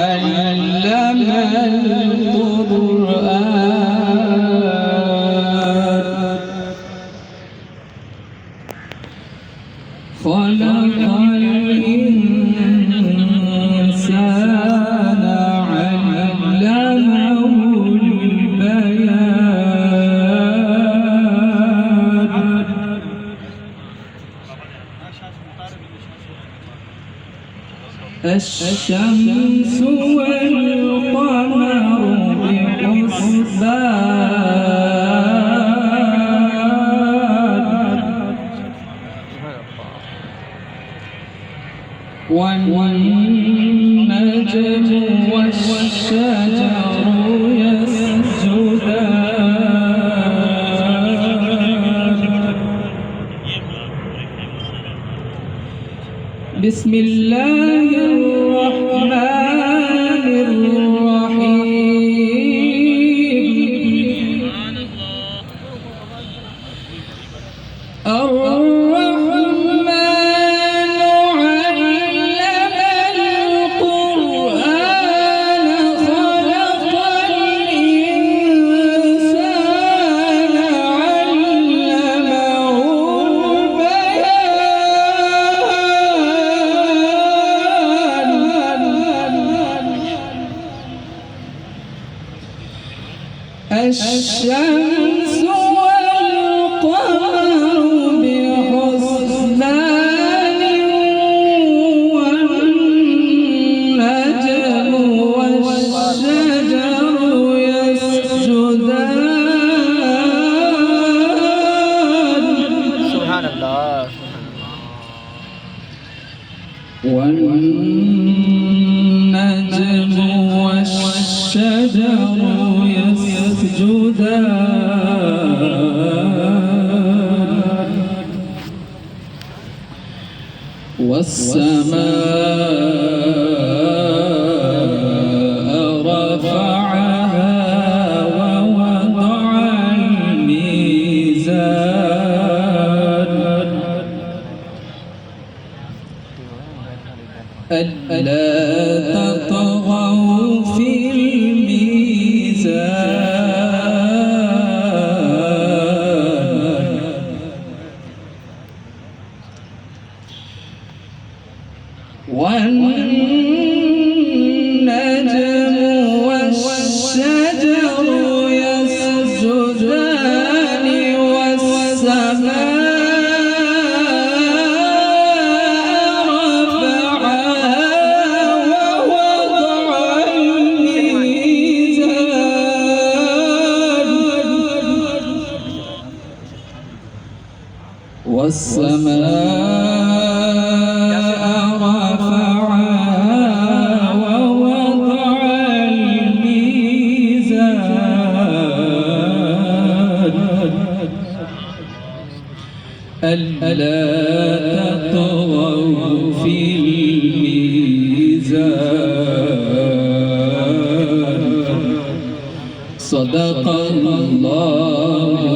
علم القرآن خلق الإنسان علمه البيان الشمس والقمر بحسبان والنجم والشجر يسجدان بسم الله الرحمن الرحيم الرحمن علم القرآن خلق الإنسان علمه الشمس والقمر بحسبان والنجم والشجر يسجدان سبحان الله والنجم والشجر يسجدان والسماء رفعها ووضع الميزان ألا تطغوا في الميزان والنجم والشجر يسجدان والسماء رفعها ووضع الميزان ألا تطغوا في الميزان صدق الله